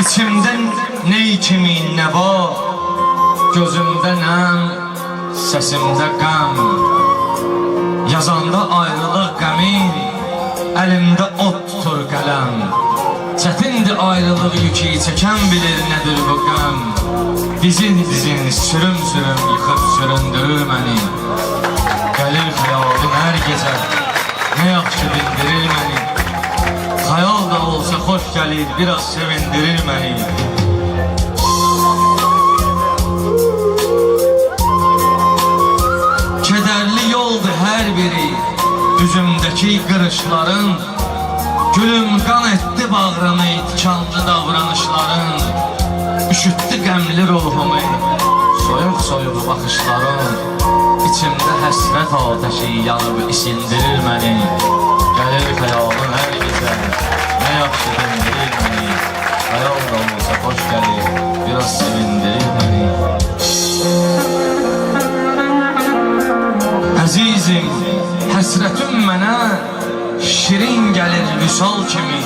İçimden ney kimi nə var, gözümdə nəm, səsimdə qəm. Yazanda ayrılıq qəmi, əlimdə ot tutur qələm. Çətindir ayrılıq yükü, çəkən bilir nədir bu qəm. Dizin dizin sürüm yıxıb süründürür məni. Gəlir xəyalın hər gecə, nə yaxşı dindirir məni. Xəyal da olsa xoş gəlir, biraz sevindirir məni. Kədərli yoldur hər biri, üzümdəki qırışların. Gülüm qan etdi bağrımı, tikanlı davranışların. Üşüttü qəmli ruhumu, soyuq baxışların. İçimdə həsrət ateşi yanıb isindirir məni. Gəlir xəyalın hər gecə, nə yaxşı dindirir məni. Xəyal da olsa xoş gəlir, biraz sevindirir məni. Əzizim, həsrətim mənə şirin gəlir vüsal kimi.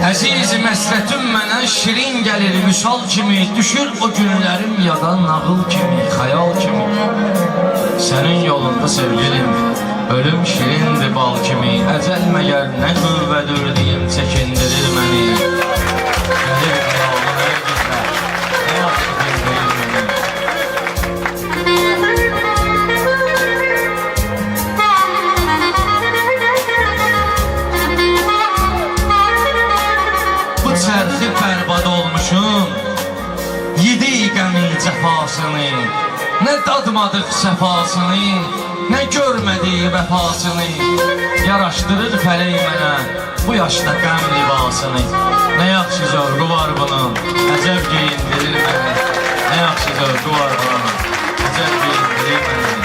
Əzizim, həsrətim mənə şirin gəlir vüsal kimi. Düşür o günlərim yadan nağıl kimi, xəyal kimi. Sənin yolunda sevgilim, ölüm şirindir bal kimi. Əcəl məgər nə qüvvədir deyim, çəkindirir məni. Gəlir xəyalın hər gecə, nə yaxşı dindirir məni. Bu çərxi bərbad olmuşum, yedi qəmin cəfasını. Nə dadmadıq səfasını, nə görmədik vəfasını. Yaraşdırır fələk mənə bu yaşda qəm libasını. Nə yaxşı zövqü var bunun, əcəb geyindirir məni. Nə yaxşı zövqü var bunun, əcəb geyindirir məni.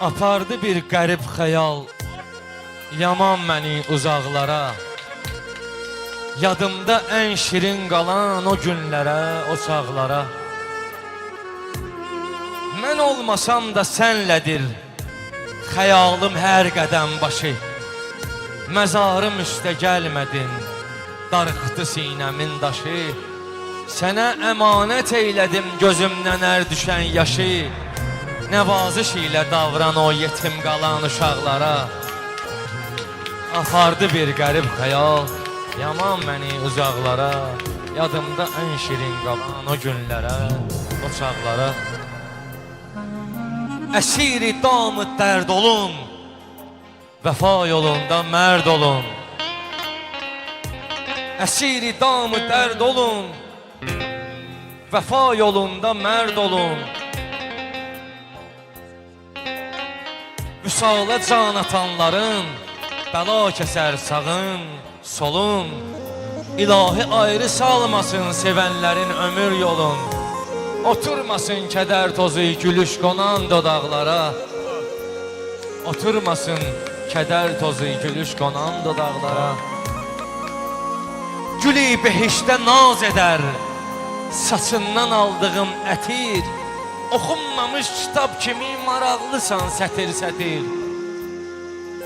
Apardı bir qərib xəyal, yaman məni uzaqlara. Yadımda ən şirin qalan o günlərə, o çağlara. Mən olmasam da sənlədir xəyalım hər qədəm başı. Məzarım üstə gəlmədin, darıxdı sinəmin daşı. Sənə əmanət eylədim gözümdən ər düşən yaşı. Nəvaziş ilə davran o yetim qalan uşaqlara. Apardı bir qərib xəyal, yaman məni uzaqlara. Yadımda ən şirin qalan o günlərə, o çağlara. Əsiri damı dərd olun, vəfa yolunda mərd olun. Əsiri damı dərd olun, vəfa yolunda mərd olun. Vüsala can atanların bəla kəsər sağın, solun. İlahi ayrı salmasın sevənlərin ömür yolun. Oturmasın kədər tozu gülüş qonan dodaqlara. Oturmasın kədər tozu gülüş qonan dodaqlara. Gülü behişdə naz edər saçından aldığım ətir. Oxunmamış kitab kimi maraqlısan sətir-sətir.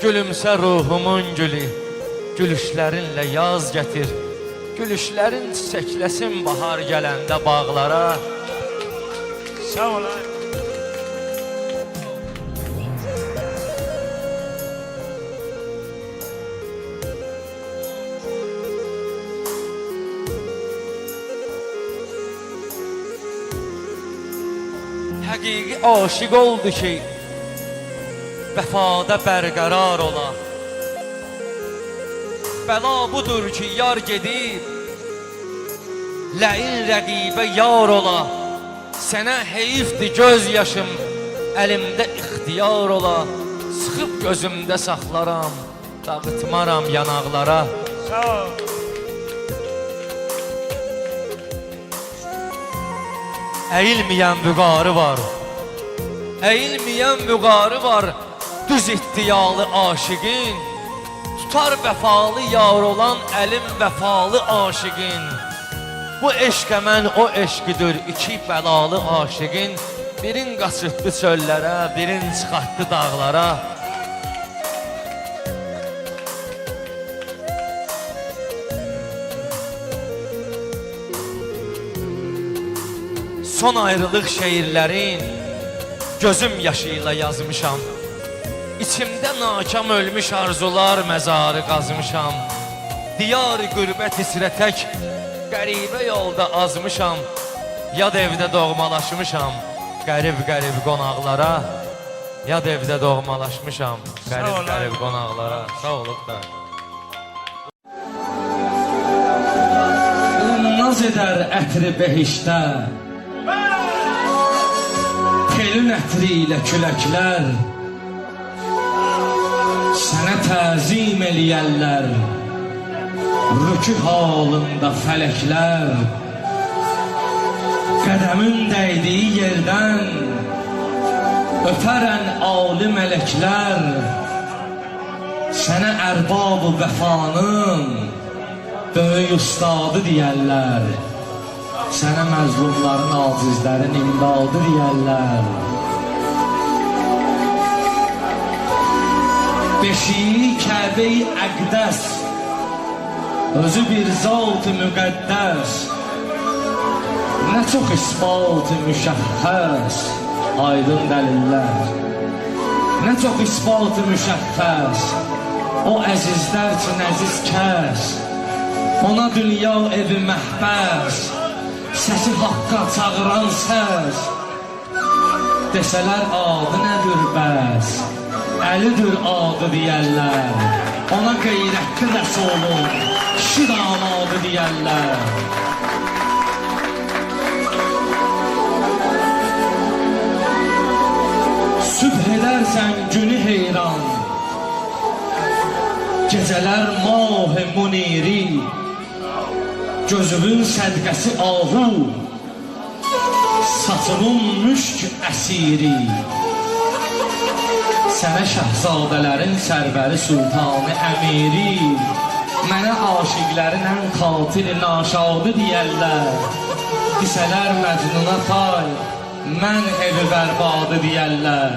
Gülümsə ruhumun gülü, gülüşlərinlə yaz gətir. Gülüşlərin çiçəkləsin bahar gələndə bağlara. Sağ ol. Həqiqi aşiq oldu ki, vəfada bərqərar ola. Bəla budur ki, yar gedib, ləin rəqibə yar ola. Sənə heyifdir göz yaşım, əlimdə ixtiyar ola. Sıxıb gözümdə saxlaram, dağıtmaram yanaqlara. Sağ ol. Əyilməyən vüqarı var, əyilməyən vüqarı var. Düz iddiyalı aşiqin, tutar vəfalı yar olan əlim vəfalı aşiqin. Bu eşqə mən o eşqidir iki bəlalı aşiqin. Birin qaçırtdı çöllərə, birin çıxartdı dağlara. Son ayrılıq şeirlərin gözüm yaşıyla yazmışam. İçimdə nakam ölmüş arzular məzarı qazmışam. Diyar qürbət isrətək qəribə yolda azmışam. Yad evdə doğmalaşmışam qərib-qərib qonaqlara. Yad evdə doğmalaşmışam qərib-qərib qonaqlara. Sağ olub da. Naz edər ətri behişdə, telin ətri ilə küləklər sənə təzim eləyərlər. Rükü halında fələklər qədəmin dəydiyi yerdən öpərən ali mələklər. Sənə ərbab-ı vəfanın böyük ustadı deyərlər. Sənə məzlumların, acizlərin imdadı deyərlər. Beşiği Kəbe-i Əqdəs, özü bir zat-ı müqəddəs, nə çox isbat-ı müşəxxəs, aydın dəlillər. Nə çox isbat-ı müşəxxəs, o əzizlər üçün əziz kəs. Ona dünya evi məhbəs, səsi haqqa çağıran səs. Desələr adı nədir bəs, Əlidir adı deyərlər. Ona qeyrətli rəsulun kişi damadı deyərlər. Sübh edərsən günü heyran, gecələr mah-ı muniri, gözümün sədqəsi ahu, saçımın müşk əsiri. Sənə şəhzadələrin sərvəri sultanı əmiri, mənə aşiqlərin ən qatili naşadı deyərlər. Disələr Məcnuna tay, mən evi bərbadı deyərlər.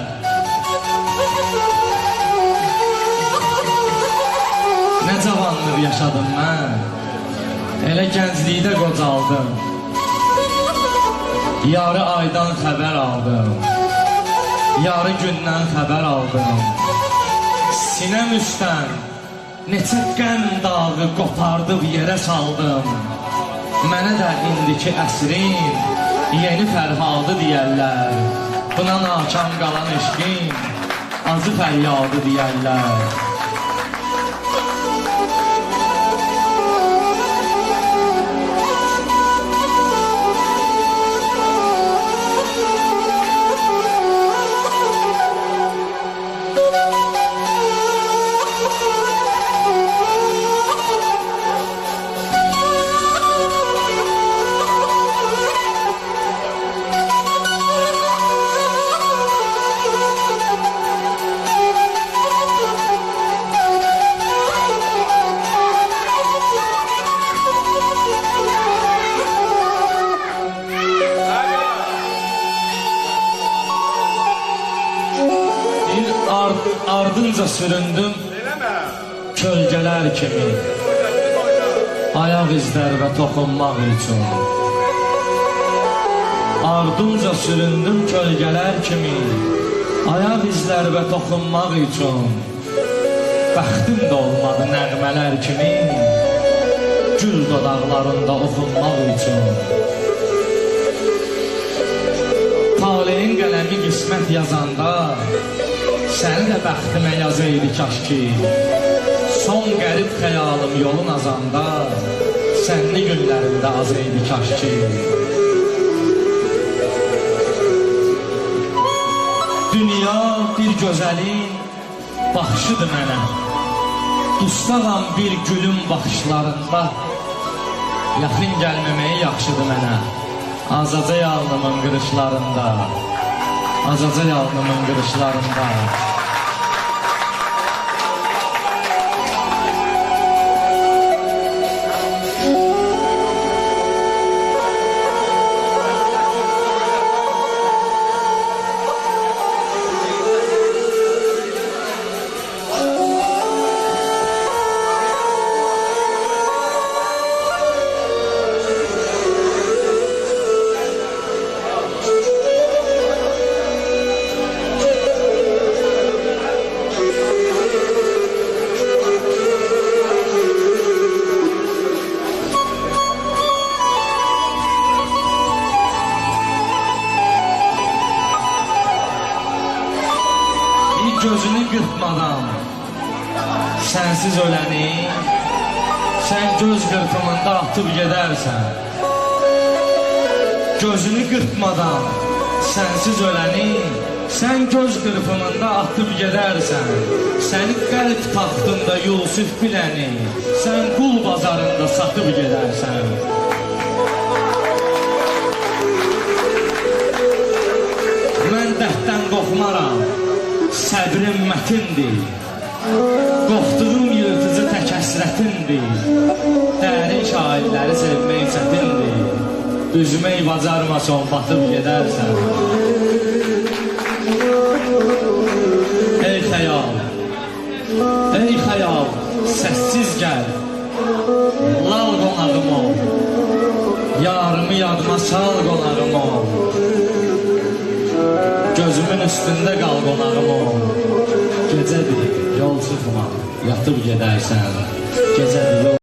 Nə cavanlıq yaşadım mən, elə gənclikdə qocaldım. Yarı aydan xəbər aldım, yarı gündən xəbər aldım. Sinəm üstən neçə qəm dağı qopardıb yerə saldım. Mənə də indiki əsrin yeni fərhadı deyərlər. Buna nakam qalan eşqin acı fəryadı deyərlər. Ardınca süründüm kölgələr kimi, ayaq izlər və toxunmaq üçün. Ardınca süründüm kölgələr kimi, ayaq izlər və toxunmaq üçün. Bəxtim də olmadı nəğmələr kimi, gül dodaqlarında oxunmaq üçün. Taleyin qələmi qismət yazanda səni də bəxtimə yazaydı kaş ki. Son qərib xəyalım yolun azanda sənli günlərində azaydı kaş ki. Dünya bir gözəlin baxışıdır mənə, dustağam bir gülün baxışlarında. Yaxın gəlməməyi yaxşıdır mənə, azaca alnımın qırışlarında, azaca alnımın qırışlarında. gözünü qırpmadan sensiz öləni sen göz qırpımında atıb gedərsən. Gözünü qırpmadan sensiz öləni sen göz qırpımında atıb gedərsən. Səni qəlb taxtında Yusuf biləni sen qul bazarında satıb gedərsən. Mən dərddən qorxmaram, səbrim mətindir. Qorxduğum yırtıcı tək həsrətindir. Dərin şairləri sevmək çətindir. Üzmək bacarmasan batıb gedərsən. Ey xəyal, səssiz gəl, lal qonağım ol. Yarımı yadıma sal qonağım ol. Gözümün üstündə qal qonağım ol. Gecədir, yol çıxma, yatıb gedərsən. Gecədir, yol